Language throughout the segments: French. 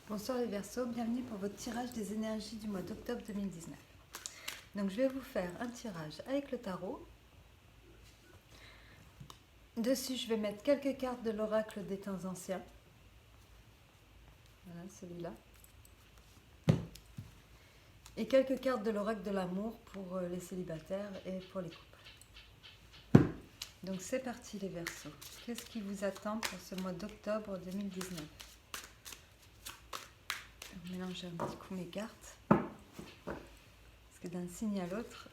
Bonsoir les Verseaux, bienvenue pour votre tirage des énergies du mois d'octobre 2019. Donc je vais vous faire un tirage avec le tarot. Dessus je vais mettre quelques cartes de l'oracle des temps anciens. Voilà celui-là. Et quelques cartes de l'oracle de l'amour pour les célibataires et pour les couples. Donc c'est parti les Verseaux. Qu'est-ce qui vous attend pour ce mois d'octobre 2019 ? Je vais mélanger un petit coup mes cartes. Parce que d'un signe à l'autre,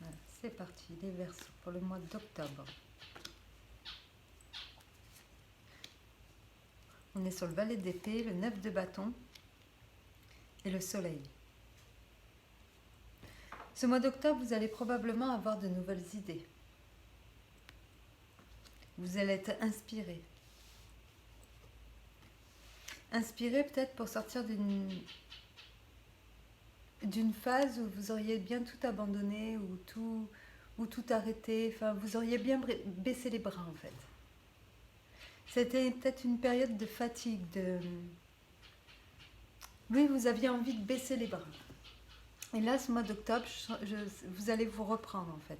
voilà, c'est parti les Verseaux pour le mois d'octobre. On est sur le valet d'épée, le 9 de bâton et le soleil. Ce mois d'octobre, vous allez probablement avoir de nouvelles idées. Vous allez être inspiré. Inspiré peut-être pour sortir d'une phase où vous auriez bien tout abandonné ou tout arrêté. Enfin, vous auriez bien baissé les bras en fait. C'était peut-être une période de fatigue. Oui, vous aviez envie de baisser les bras. Et là, ce mois d'octobre, vous allez vous reprendre en fait.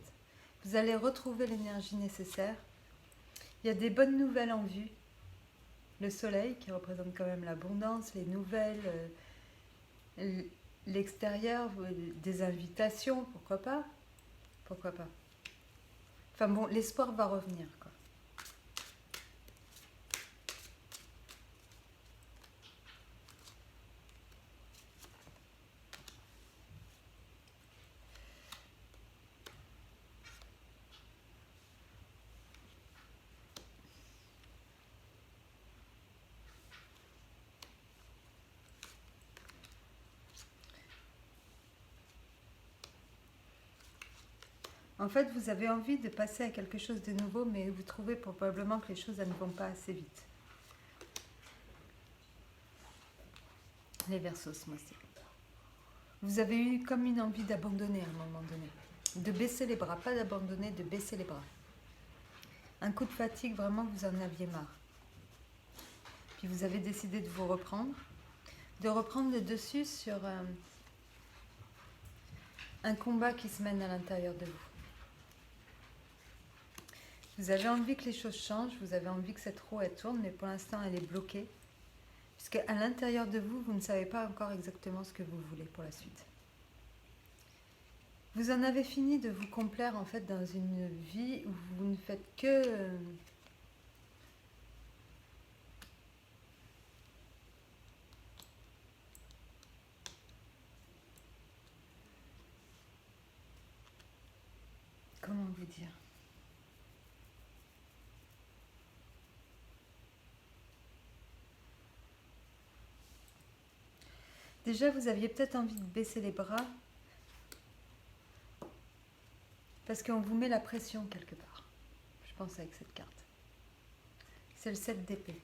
Vous allez retrouver l'énergie nécessaire. Il y a des bonnes nouvelles en vue. Le soleil qui représente quand même l'abondance, les nouvelles, l'extérieur, des invitations, pourquoi pas ? Pourquoi pas ? Enfin bon, l'espoir va revenir, quoi. En fait, vous avez envie de passer à quelque chose de nouveau, mais vous trouvez probablement que les choses ne vont pas assez vite. Les Verseaux, ce mois-ci. Vous avez eu comme une envie d'abandonner à un moment donné. De baisser les bras, pas d'abandonner, de baisser les bras. Un coup de fatigue, vraiment, vous en aviez marre. Puis vous avez décidé de vous reprendre. De reprendre le dessus sur un combat qui se mène à l'intérieur de vous. Vous avez envie que les choses changent, vous avez envie que cette roue elle tourne, mais pour l'instant elle est bloquée. Puisque à l'intérieur de vous, vous ne savez pas encore exactement ce que vous voulez pour la suite. Vous en avez fini de vous complaire en fait dans une vie où vous ne faites que... Comment vous dire ? Déjà, vous aviez peut-être envie de baisser les bras parce qu'on vous met la pression quelque part. Je pense avec cette carte. C'est le 7 d'épée.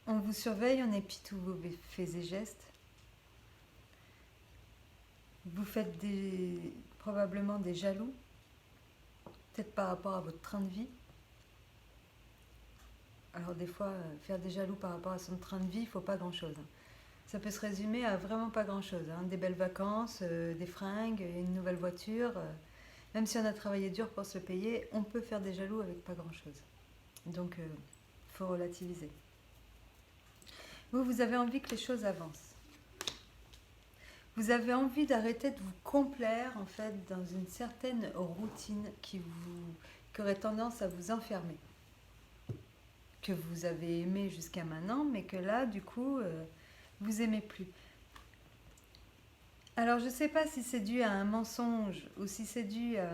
On vous surveille, on épie tous vos faits et gestes. Vous faites probablement des jaloux, peut-être par rapport à votre train de vie. Alors des fois, faire des jaloux par rapport à son train de vie, il ne faut pas grand-chose. Ça peut se résumer à vraiment pas grand-chose. Des belles vacances, des fringues, une nouvelle voiture. Même si on a travaillé dur pour se le payer, on peut faire des jaloux avec pas grand-chose. Donc, il faut relativiser. Vous avez envie que les choses avancent. Vous avez envie d'arrêter de vous complaire en fait dans une certaine routine qui aurait tendance à vous enfermer. Que vous avez aimé jusqu'à maintenant, mais que là, du coup, vous aimez plus. Alors, je ne sais pas si c'est dû à un mensonge ou si c'est dû à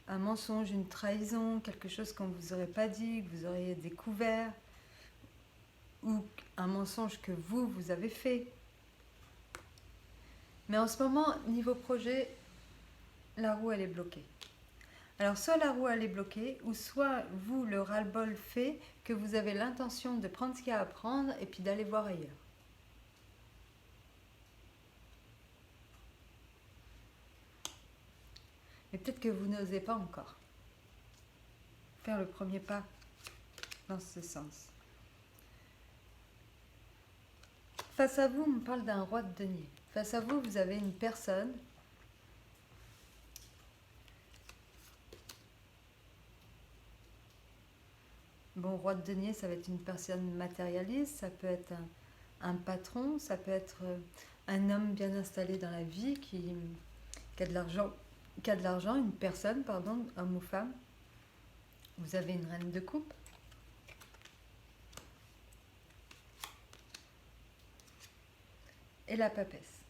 un mensonge, une trahison, quelque chose qu'on ne vous aurait pas dit, que vous auriez découvert, ou un mensonge que vous avez fait. Mais en ce moment, niveau projet, la roue, elle est bloquée. Alors soit la roue elle est bloquée, ou soit vous, le ras-le-bol fait que vous avez l'intention de prendre ce qu'il y a à prendre et puis d'aller voir ailleurs. Et peut-être que vous n'osez pas encore faire le premier pas dans ce sens. Face à vous, on me parle d'un roi de denier. Face à vous, vous avez une personne bon, roi de denier, ça va être une personne matérialiste, ça peut être un patron, ça peut être un homme bien installé dans la vie qui a de l'argent, une personne, pardon, homme ou femme. Vous avez une reine de coupe. Et la papesse.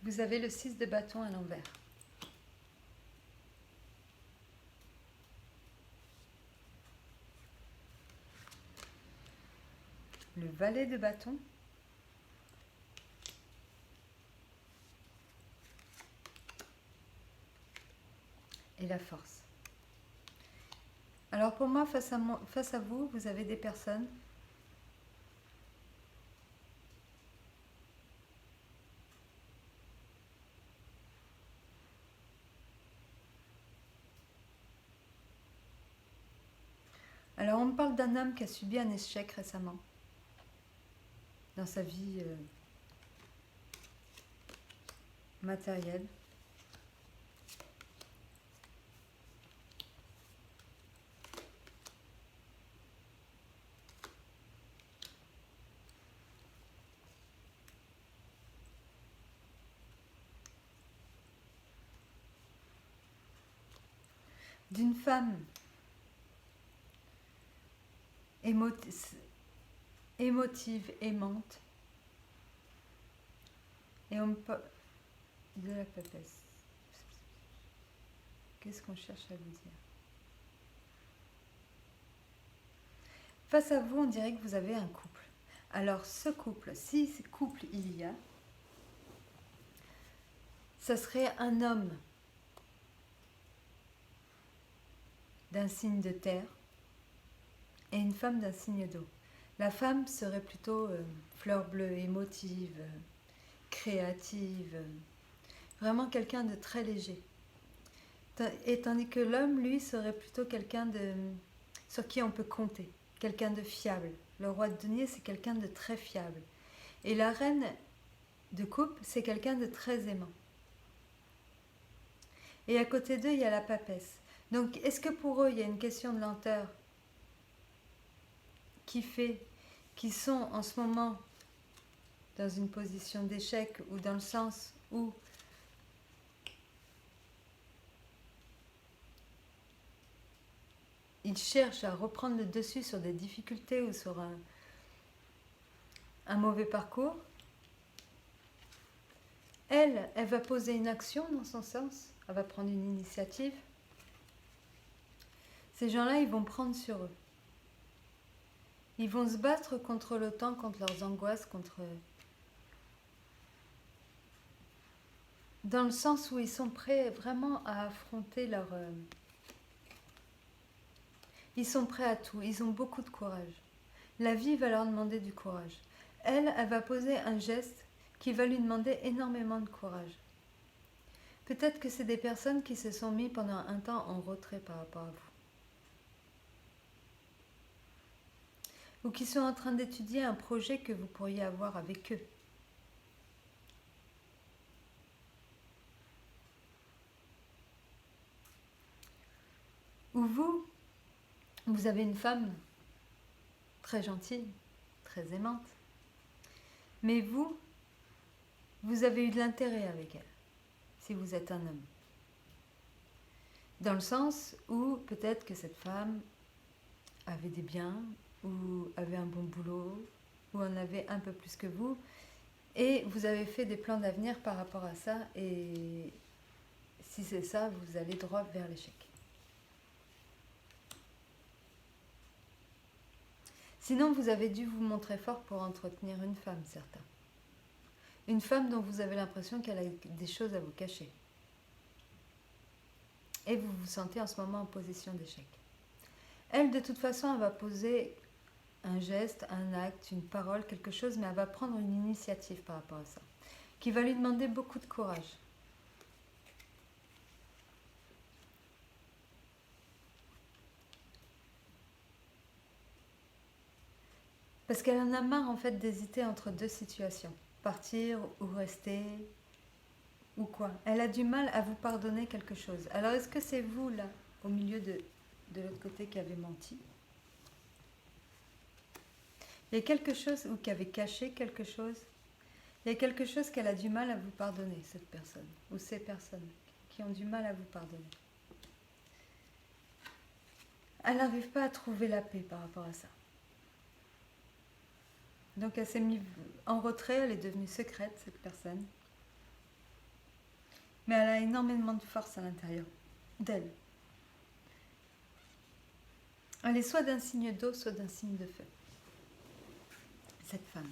Vous avez le 6 de bâton à l'envers. Le valet de bâton. Et la force. Alors pour moi, face à vous, vous avez des personnes Alors on me parle d'un homme qui a subi un échec récemment dans sa vie matérielle. D'une femme émotive, aimante. Et on me parle de la papesse. Qu'est-ce qu'on cherche à vous dire? Face à vous, on dirait que vous avez un couple. Alors ce couple, si ce couple il y a, ça serait un homme d'un signe de terre et une femme d'un signe d'eau. La femme serait plutôt fleur bleue, émotive, créative, vraiment quelqu'un de très léger. Et tandis que l'homme, lui, serait plutôt quelqu'un sur qui on peut compter, quelqu'un de fiable. Le roi de denier, c'est quelqu'un de très fiable. Et la reine de coupe, c'est quelqu'un de très aimant. Et à côté d'eux, il y a la papesse. Donc, est-ce que pour eux, il y a une question de lenteur qui fait qu'ils sont en ce moment dans une position d'échec, ou dans le sens où ils cherchent à reprendre le dessus sur des difficultés ou sur un mauvais parcours? Elle va poser une action dans son sens, elle va prendre une initiative. Ces gens-là, ils vont prendre sur eux. Ils vont se battre contre le temps, contre leurs angoisses, dans le sens où ils sont prêts vraiment à affronter leur... Ils sont prêts à tout, ils ont beaucoup de courage. La vie va leur demander du courage. Elle va poser un geste qui va lui demander énormément de courage. Peut-être que c'est des personnes qui se sont mis pendant un temps en retrait par rapport à vous. Ou qui sont en train d'étudier un projet que vous pourriez avoir avec eux. Ou vous avez une femme très gentille, très aimante. Mais vous avez eu de l'intérêt avec elle, si vous êtes un homme. Dans le sens où peut-être que cette femme avait des biens, ou avait un bon boulot, ou en avait un peu plus que vous, et vous avez fait des plans d'avenir par rapport à ça, et si c'est ça, vous allez droit vers l'échec. Sinon, vous avez dû vous montrer fort pour entretenir une femme, certains. Une femme dont vous avez l'impression qu'elle a des choses à vous cacher. Et vous vous sentez en ce moment en position d'échec. Elle, de toute façon, elle va poser un geste, un acte, une parole, quelque chose, mais elle va prendre une initiative par rapport à ça, qui va lui demander beaucoup de courage. Parce qu'elle en a marre, en fait, d'hésiter entre deux situations. Partir ou rester, ou quoi. Elle a du mal à vous pardonner quelque chose. Alors, est-ce que c'est vous, là, au milieu de l'autre côté, qui avez menti? Il y a quelque chose, ou qui avait caché quelque chose. Il y a quelque chose qu'elle a du mal à vous pardonner, cette personne, ou ces personnes qui ont du mal à vous pardonner. Elle n'arrive pas à trouver la paix par rapport à ça. Donc elle s'est mise en retrait, elle est devenue secrète, cette personne. Mais elle a énormément de force à l'intérieur d'elle. Elle est soit d'un signe d'eau, soit d'un signe de feu. Cette femme.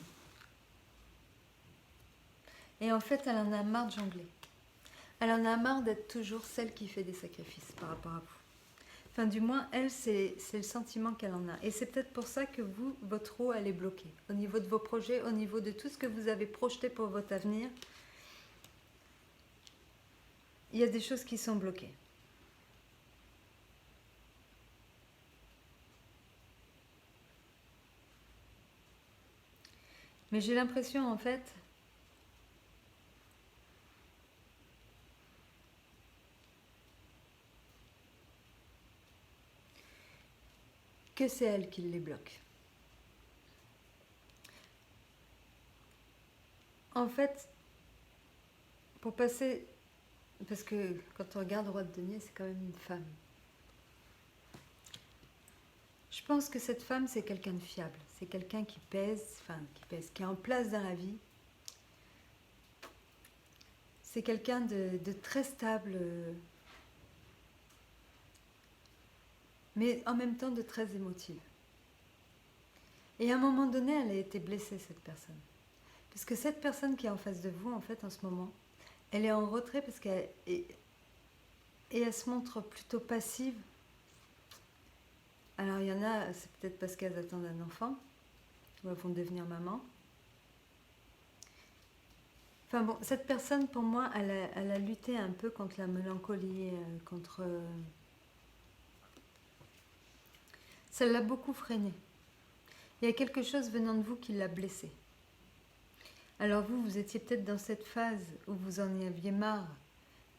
Et en fait, elle en a marre de jongler. Elle en a marre d'être toujours celle qui fait des sacrifices par rapport à vous. Enfin, du moins, elle, c'est le sentiment qu'elle en a. Et c'est peut-être pour ça que vous, votre eau, elle est bloquée. Au niveau de vos projets, au niveau de tout ce que vous avez projeté pour votre avenir, il y a des choses qui sont bloquées. Mais j'ai l'impression, en fait, que c'est elle qui les bloque. En fait, pour passer... Parce que quand on regarde Roi de denier, c'est quand même une femme. Je pense que cette femme, c'est quelqu'un de fiable. C'est quelqu'un qui pèse, qui est en place dans la vie. C'est quelqu'un de très stable, mais en même temps de très émotive. Et à un moment donné, elle a été blessée, cette personne. Parce que cette personne qui est en face de vous, en fait, en ce moment, elle est en retrait parce qu'elle elle se montre plutôt passive. Alors il y en a, c'est peut-être parce qu'elles attendent un enfant, ou elles vont devenir maman. Enfin bon, cette personne, pour moi, elle a lutté un peu contre la mélancolie, contre... Ça l'a beaucoup freinée. Il y a quelque chose venant de vous qui l'a blessée. Alors vous étiez peut-être dans cette phase où vous en aviez marre,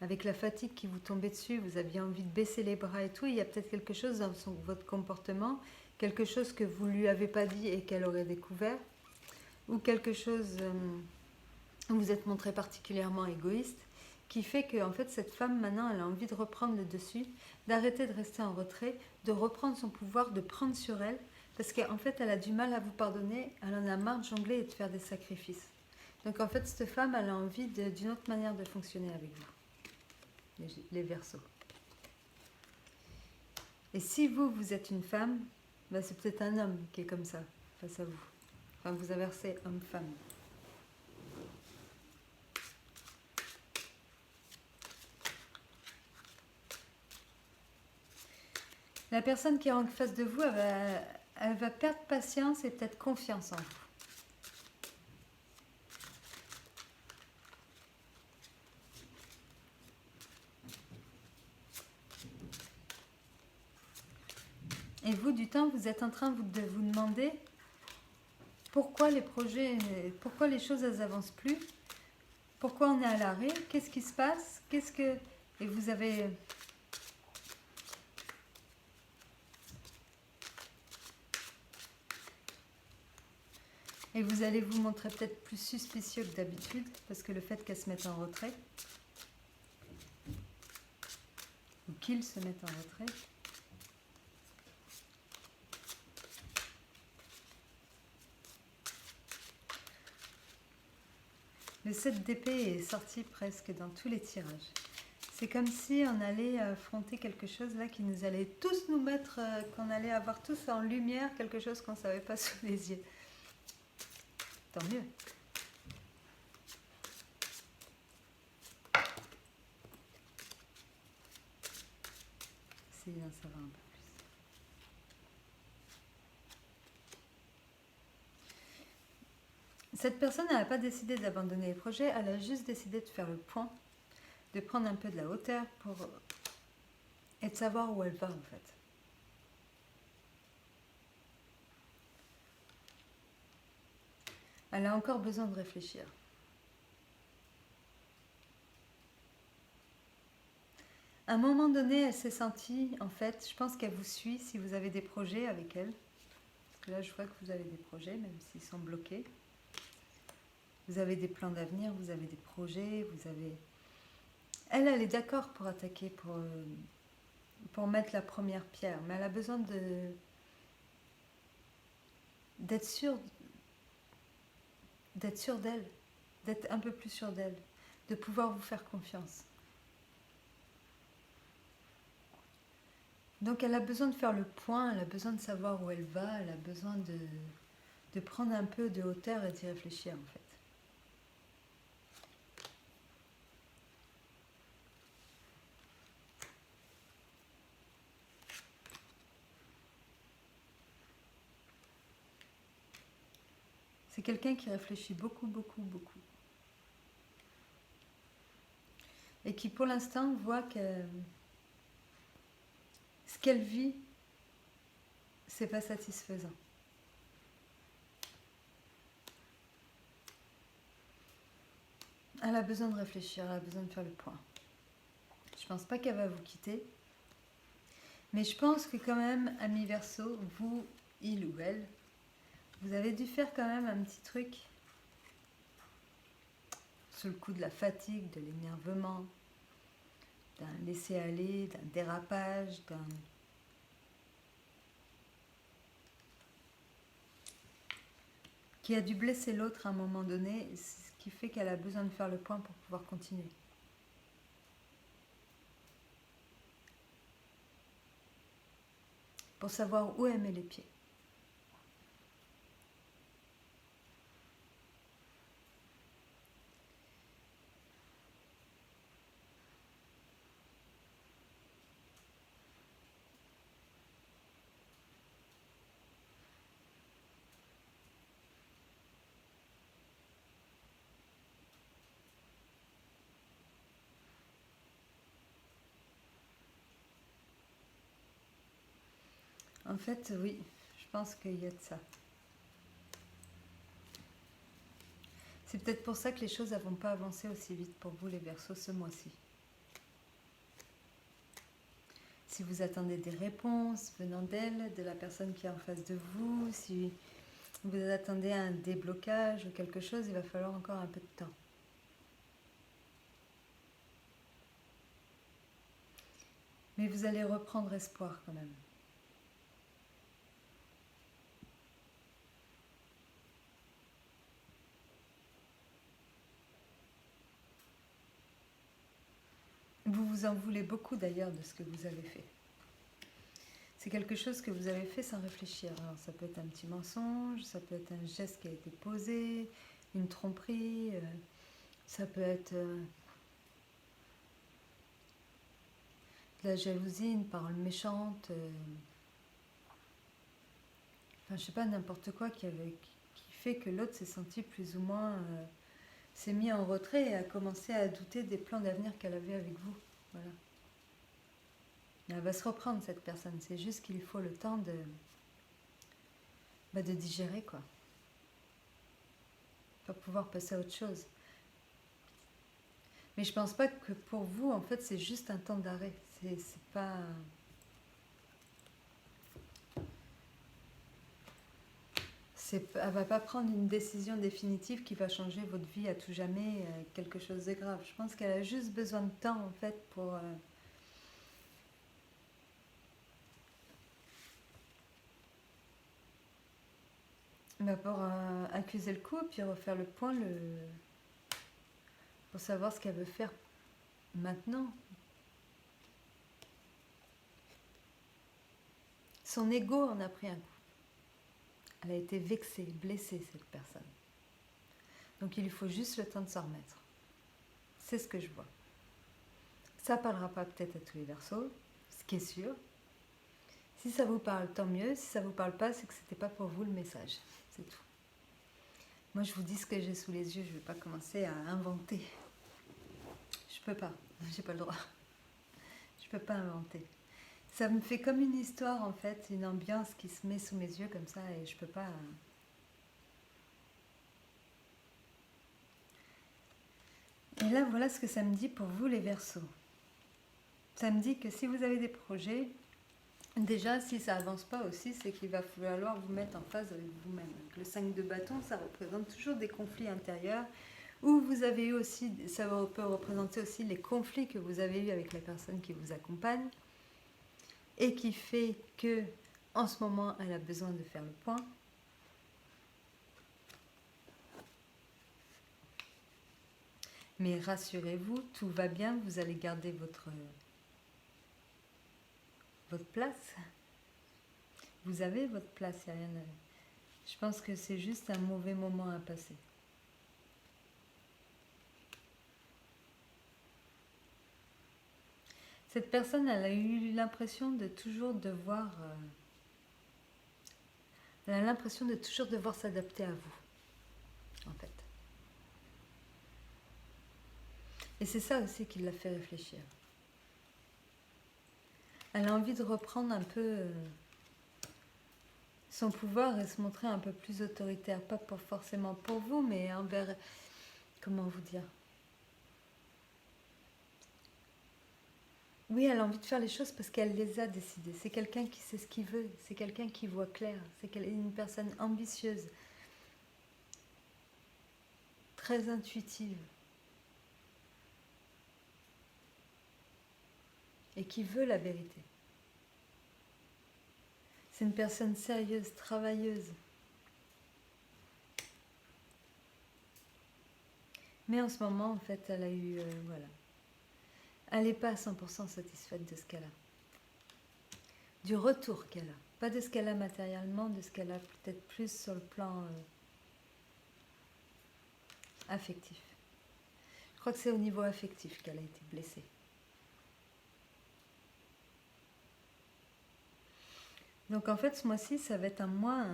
avec la fatigue qui vous tombait dessus, vous aviez envie de baisser les bras et tout. Il y a peut-être quelque chose dans votre comportement, quelque chose que vous ne lui avez pas dit et qu'elle aurait découvert, ou quelque chose où vous êtes montré particulièrement égoïste, qui fait que en fait, cette femme, maintenant, elle a envie de reprendre le dessus, d'arrêter de rester en retrait, de reprendre son pouvoir, de prendre sur elle, parce qu'en fait, elle a du mal à vous pardonner, elle en a marre de jongler et de faire des sacrifices. Donc en fait, cette femme, elle a envie d'une autre manière de fonctionner avec vous, les Verseaux. Et si vous êtes une femme, ben c'est peut-être un homme qui est comme ça, face à vous. Enfin, vous inversez homme-femme. La personne qui est en face de vous, elle va perdre patience et peut-être confiance en vous. Et vous, du temps, vous êtes en train de vous demander pourquoi les projets, pourquoi les choses, elles avancent plus, pourquoi on est à l'arrêt, qu'est-ce qui se passe, et vous avez... Et vous allez vous montrer peut-être plus suspicieux que d'habitude, parce que le fait qu'elle se mette en retrait, ou qu'il se mette en retrait, le 7 d'épée est sorti presque dans tous les tirages. C'est comme si on allait affronter quelque chose là qui nous allait tous nous mettre, qu'on allait avoir tous en lumière quelque chose qu'on ne savait pas sous les yeux. Tant mieux. Essayez d'en savoir un peu plus. Cette personne n'a pas décidé d'abandonner les projets, elle a juste décidé de faire le point, de prendre un peu de la hauteur et de savoir où elle va en fait. Elle a encore besoin de réfléchir. À un moment donné, elle s'est sentie, en fait, je pense qu'elle vous suit si vous avez des projets avec elle. Parce que là, je vois que vous avez des projets, même s'ils sont bloqués. Vous avez des plans d'avenir, vous avez des projets, vous avez... Elle est d'accord pour attaquer, pour mettre la première pierre, mais elle a besoin d'être sûre d'elle, d'être un peu plus sûre d'elle, de pouvoir vous faire confiance. Donc elle a besoin de faire le point, elle a besoin de savoir où elle va, elle a besoin de prendre un peu de hauteur et d'y réfléchir en fait. C'est quelqu'un qui réfléchit beaucoup, beaucoup, beaucoup. Et qui pour l'instant voit que ce qu'elle vit, c'est pas satisfaisant. Elle a besoin de réfléchir, elle a besoin de faire le point. Je pense pas qu'elle va vous quitter. Mais je pense que quand même, ami Verseau, vous, il ou elle, vous avez dû faire quand même un petit truc sous le coup de la fatigue, de l'énervement, d'un laisser-aller, d'un dérapage, qui a dû blesser l'autre à un moment donné, ce qui fait qu'elle a besoin de faire le point pour pouvoir continuer. Pour savoir où elle met les pieds. En fait, oui, je pense qu'il y a de ça. C'est peut-être pour ça que les choses ne vont pas avancer aussi vite pour vous les Verseaux ce mois-ci. Si vous attendez des réponses venant d'elle, de la personne qui est en face de vous, si vous attendez un déblocage ou quelque chose, il va falloir encore un peu de temps. Mais vous allez reprendre espoir quand même. Vous vous en voulez beaucoup d'ailleurs de ce que vous avez fait. C'est quelque chose que vous avez fait sans réfléchir. Alors ça peut être un petit mensonge, ça peut être un geste qui a été posé, une tromperie, ça peut être de la jalousie, une parole méchante, enfin je sais pas, n'importe quoi qui fait que l'autre s'est senti plus ou moins, s'est mis en retrait et a commencé à douter des plans d'avenir qu'elle avait avec vous. Voilà. Elle va se reprendre cette personne, c'est juste qu'il faut le temps de digérer quoi. Pour pouvoir passer à autre chose. Mais je pense pas que pour vous, en fait, c'est juste un temps d'arrêt. C'est pas... Elle va pas prendre une décision définitive qui va changer votre vie à tout jamais, quelque chose de grave. Je pense qu'elle a juste besoin de temps, en fait, pour... pour accuser le coup, puis refaire le point, pour savoir ce qu'elle veut faire maintenant. Son ego en a pris un coup. Elle a été vexée, blessée, cette personne. Donc il lui faut juste le temps de s'en remettre. C'est ce que je vois. Ça ne parlera pas peut-être à tous les Verseaux, ce qui est sûr. Si ça vous parle, tant mieux. Si ça ne vous parle pas, c'est que ce n'était pas pour vous le message. C'est tout. Moi, je vous dis ce que j'ai sous les yeux. Je ne vais pas commencer à inventer. Je ne peux pas. Je n'ai pas le droit. Je ne peux pas inventer. Ça me fait comme une histoire, en fait, une ambiance qui se met sous mes yeux comme ça et je ne peux pas... Et là, voilà ce que ça me dit pour vous, les Verseaux. Ça me dit que si vous avez des projets, déjà, si ça avance pas aussi, c'est qu'il va falloir vous mettre en phase avec vous-même. Le 5 de bâton, ça représente toujours des conflits intérieurs, où vous avez eu aussi, ça peut représenter aussi les conflits que vous avez eus avec la personne qui vous accompagne, et qui fait que, en ce moment, elle a besoin de faire le point. Mais rassurez-vous, tout va bien, vous allez garder votre place. Vous avez votre place, il n'y a rien à... Je pense que c'est juste un mauvais moment à passer. Cette personne, elle a eu l'impression de toujours devoir... elle a l'impression de toujours devoir s'adapter à vous, en fait. Et c'est ça aussi qui l'a fait réfléchir. Elle a envie de reprendre un peu son pouvoir et se montrer un peu plus autoritaire. Pas forcément pour vous, mais envers... Comment vous dire ? Oui, elle a envie de faire les choses parce qu'elle les a décidées. C'est quelqu'un qui sait ce qu'il veut. C'est quelqu'un qui voit clair. C'est une personne ambitieuse. Très intuitive. Et qui veut la vérité. C'est une personne sérieuse, travailleuse. Mais en ce moment, en fait, elle a eu... voilà. Elle n'est pas à 100% satisfaite de ce qu'elle a. Du retour qu'elle a. Pas de ce qu'elle a matériellement, de ce qu'elle a peut-être plus sur le plan affectif. Je crois que c'est au niveau affectif qu'elle a été blessée. Donc en fait, ce mois-ci, ça va être un mois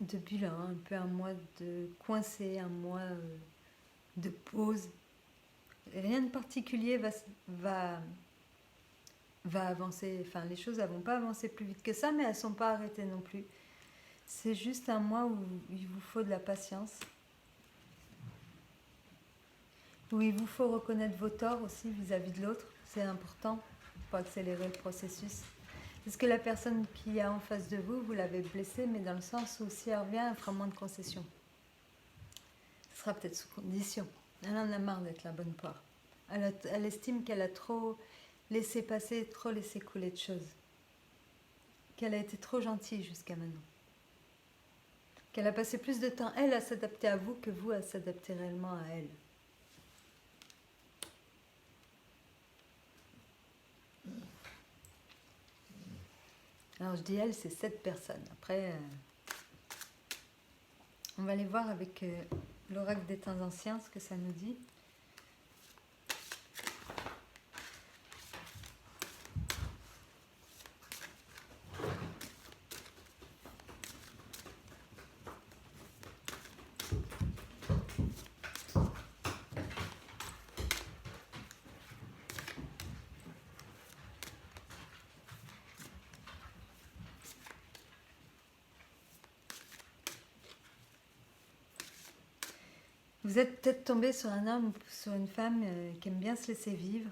de bilan, un peu un mois de coincé, un mois de pause. Rien de particulier va avancer. Enfin, les choses ne vont pas avancer plus vite que ça, mais elles ne sont pas arrêtées non plus. C'est juste un mois où il vous faut de la patience. Où il vous faut reconnaître vos torts aussi vis-à-vis de l'autre. C'est important pour accélérer le processus. Parce que la personne qui est en face de vous, vous l'avez blessée, mais dans le sens où si elle revient, elle fera moins de concessions. Ce sera peut-être sous condition. Elle en a marre d'être la bonne poire. Elle estime qu'elle a trop laissé passer, trop laissé couler de choses. Qu'elle a été trop gentille jusqu'à maintenant. Qu'elle a passé plus de temps, elle, à s'adapter à vous que vous à s'adapter réellement à elle. Alors je dis elle, c'est cette personne. Après, on va aller voir avec l'oracle des temps anciens ce que ça nous dit. Vous êtes peut-être tombé sur un homme ou sur une femme qui aime bien se laisser vivre.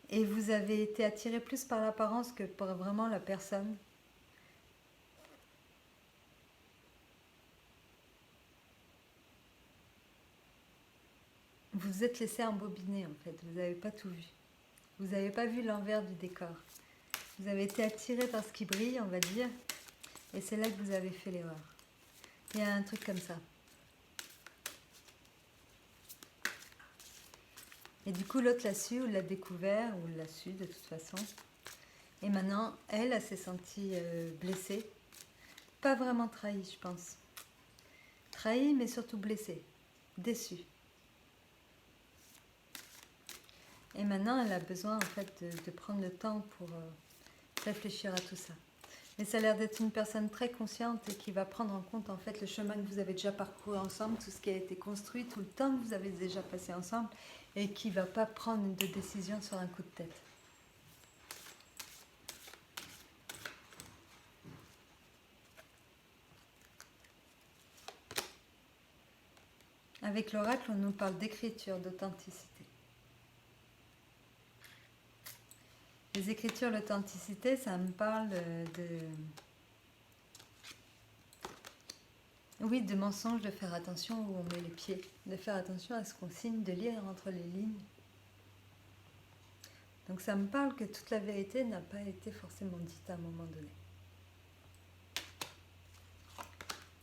Et vous avez été attiré plus par l'apparence que par vraiment la personne. Vous vous êtes laissé embobiner en fait, vous n'avez pas tout vu. Vous n'avez pas vu l'envers du décor. Vous avez été attiré par ce qui brille, on va dire, et c'est là que vous avez fait l'erreur. Il y a un truc comme ça. Et du coup, l'autre l'a su ou l'a découvert, ou l'a su de toute façon. Et maintenant, elle s'est sentie blessée. Pas vraiment trahie, je pense. Trahie, mais surtout blessée. Déçue. Et maintenant, elle a besoin en fait de prendre le temps pour réfléchir à tout ça. Mais ça a l'air d'être une personne très consciente et qui va prendre en compte en fait le chemin que vous avez déjà parcouru ensemble, tout ce qui a été construit, tout le temps que vous avez déjà passé ensemble, et qui ne va pas prendre de décision sur un coup de tête. Avec l'oracle, on nous parle d'écriture, d'authenticité. Les écritures, l'authenticité, ça me parle oui, de mensonges, de faire attention où on met les pieds, de faire attention à ce qu'on signe, de lire entre les lignes. Donc ça me parle que toute la vérité n'a pas été forcément dite à un moment donné.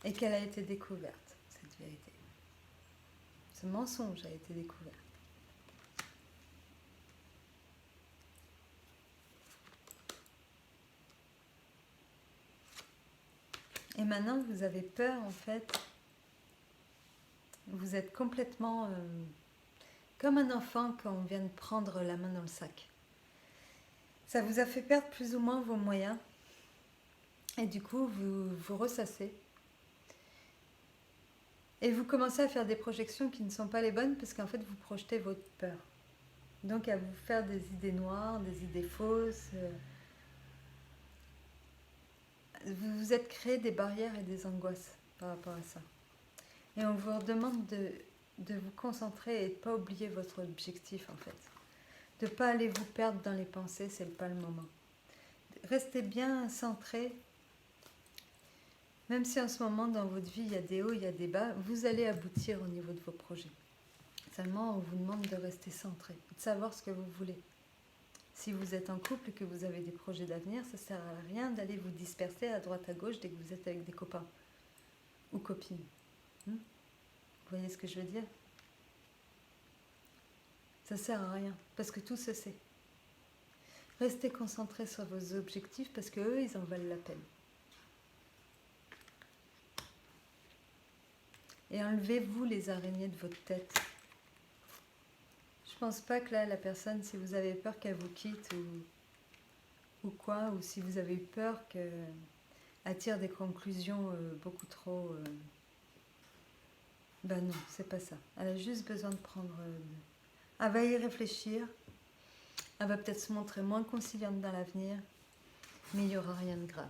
Et qu'elle a été découverte, cette vérité. Ce mensonge a été découvert. Et maintenant, vous avez peur, en fait. Vous êtes complètement comme un enfant quand on vient de prendre la main dans le sac. Ça vous a fait perdre plus ou moins vos moyens. Et du coup, vous vous ressassez. Et vous commencez à faire des projections qui ne sont pas les bonnes parce qu'en fait, vous projetez votre peur. Donc, à vous faire des idées noires, des idées fausses. Vous vous êtes créé des barrières et des angoisses par rapport à ça. Et on vous demande de vous concentrer et de ne pas oublier votre objectif en fait. De ne pas aller vous perdre dans les pensées, c'est pas le moment. Restez bien centré. Même si en ce moment dans votre vie il y a des hauts, il y a des bas, vous allez aboutir au niveau de vos projets. Seulement on vous demande de rester centré, de savoir ce que vous voulez. Si vous êtes en couple et que vous avez des projets d'avenir, ça ne sert à rien d'aller vous disperser à droite à gauche dès que vous êtes avec des copains ou copines. Vous voyez ce que je veux dire? Ça ne sert à rien, parce que tout se sait. Restez concentrés sur vos objectifs, parce qu'eux, ils en valent la peine. Et enlevez-vous les araignées de votre tête. Je pense pas que là, la personne, si vous avez peur qu'elle vous quitte ou quoi, ou si vous avez eu peur qu'elle tire des conclusions beaucoup trop... Ben non, c'est pas ça. Elle a juste besoin de prendre... Elle va y réfléchir. Elle va peut-être se montrer moins conciliante dans l'avenir, mais il n'y aura rien de grave.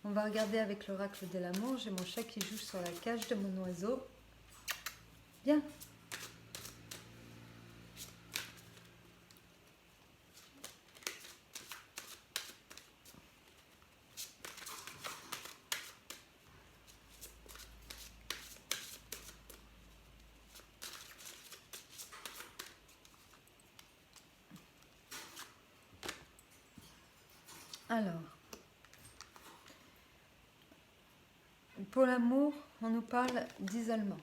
On va regarder avec l'oracle de l'amour. J'ai mon chat qui joue sur la cage de mon oiseau. Viens. Alors, pour l'amour, on nous parle d'isolement.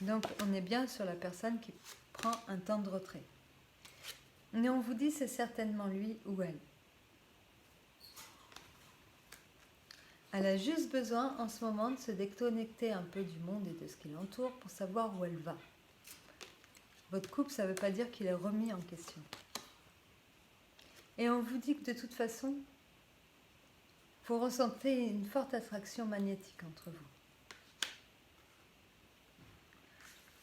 Donc, on est bien sur la personne qui prend un temps de retrait. Mais on vous dit c'est certainement lui ou elle. Elle a juste besoin en ce moment de se déconnecter un peu du monde et de ce qui l'entoure pour savoir où elle va. Votre couple, ça ne veut pas dire qu'il est remis en question. Et on vous dit que de toute façon, vous ressentez une forte attraction magnétique entre vous.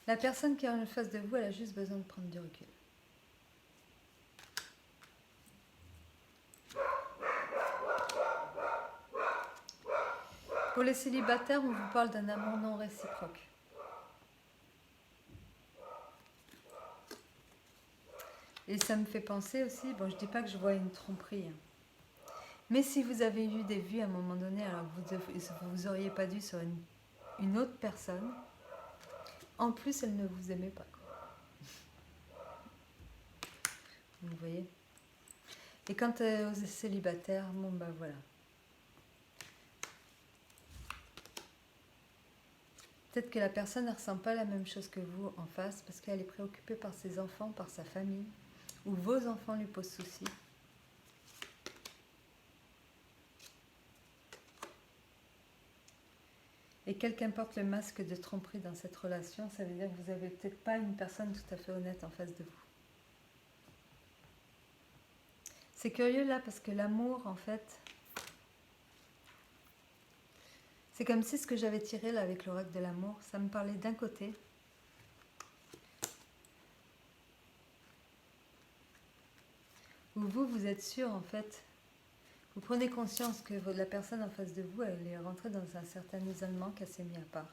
La personne qui est en face de vous, elle a juste besoin de prendre du recul. Pour les célibataires, on vous parle d'un amour non réciproque. Et ça me fait penser aussi, bon, je ne dis pas que je vois une tromperie, mais si vous avez eu des vues à un moment donné, alors que vous n'auriez pas dû sur une autre personne, en plus elle ne vous aimait pas. Vous voyez? Et quant aux célibataires, bon bah voilà. Peut-être que la personne ne ressent pas la même chose que vous en face, parce qu'elle est préoccupée par ses enfants, par sa famille, ou vos enfants lui posent souci. Et quel qu'importe le masque de tromperie dans cette relation, ça veut dire que vous n'avez peut-être pas une personne tout à fait honnête en face de vous. C'est curieux là parce que l'amour, en fait, c'est comme si ce que j'avais tiré là avec l'oracle de l'amour, ça me parlait d'un côté. Où vous, vous êtes sûr en fait, vous prenez conscience que la personne en face de vous, elle est rentrée dans un certain isolement qu'elle s'est mis à part.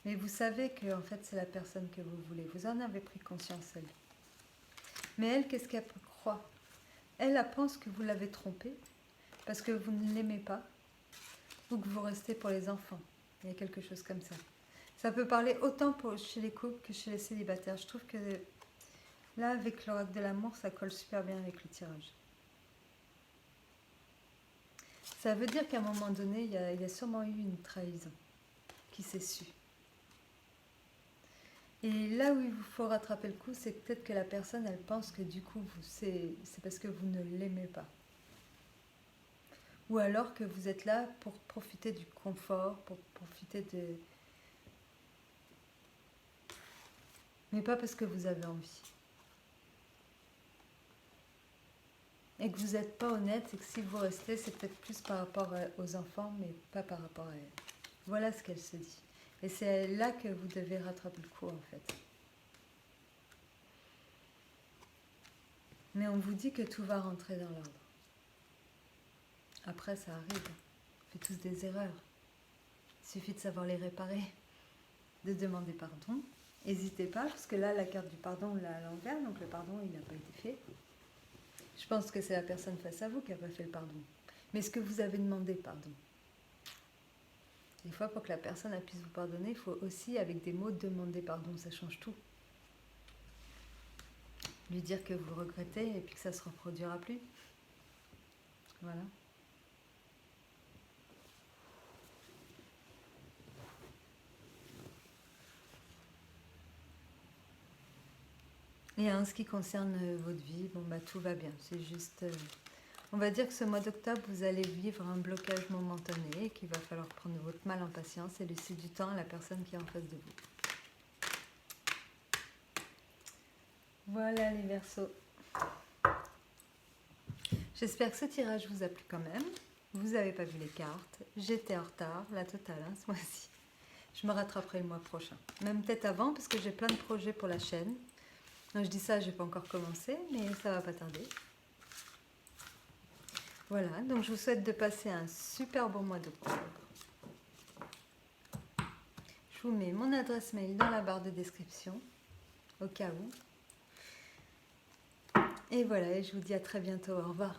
Mais vous savez que en fait c'est la personne que vous voulez. Vous en avez pris conscience, elle. Mais elle, qu'est-ce qu'elle croit? Elle pense que vous l'avez trompée parce que vous ne l'aimez pas ou que vous restez pour les enfants. Il y a quelque chose comme ça. Ça peut parler autant chez les couples que chez les célibataires. Je trouve que là, avec l'oracle de l'amour, ça colle super bien avec le tirage. Ça veut dire qu'à un moment donné, il y a sûrement eu une trahison qui s'est sue. Et là où il vous faut rattraper le coup, c'est peut-être que la personne, elle pense que du coup, c'est parce que vous ne l'aimez pas. Ou alors que vous êtes là pour profiter du confort, pour profiter de... Mais pas parce que vous avez envie. Et que vous n'êtes pas honnête, et que si vous restez, c'est peut-être plus par rapport aux enfants, mais pas par rapport à elle. Voilà ce qu'elle se dit. Et c'est là que vous devez rattraper le coup, en fait. Mais on vous dit que tout va rentrer dans l'ordre. Après, ça arrive. On fait tous des erreurs. Il suffit de savoir les réparer, de demander pardon. N'hésitez pas, parce que là, la carte du pardon, on l'a à l'envers, donc le pardon, il n'a pas été fait. Je pense que c'est la personne face à vous qui n'a pas fait le pardon. Mais est-ce que vous avez demandé pardon? Des fois, pour que la personne puisse vous pardonner, il faut aussi, avec des mots, demander pardon. Ça change tout. Lui dire que vous regrettez et puis que ça ne se reproduira plus. Voilà. Et en ce qui concerne votre vie, bon bah tout va bien. C'est juste, on va dire que ce mois d'octobre, vous allez vivre un blocage momentané et qu'il va falloir prendre votre mal en patience et laisser du temps à la personne qui est en face de vous. Voilà les Verseaux. J'espère que ce tirage vous a plu quand même. Vous n'avez pas vu les cartes. J'étais en retard, la totale, hein, ce mois-ci. Je me rattraperai le mois prochain. Même peut-être avant, parce que j'ai plein de projets pour la chaîne. Donc je dis ça, je n'ai pas encore commencé, mais ça va pas tarder. Voilà, donc je vous souhaite de passer un super bon mois d'octobre. Je vous mets mon adresse mail dans la barre de description, au cas où. Et voilà, je vous dis à très bientôt, au revoir.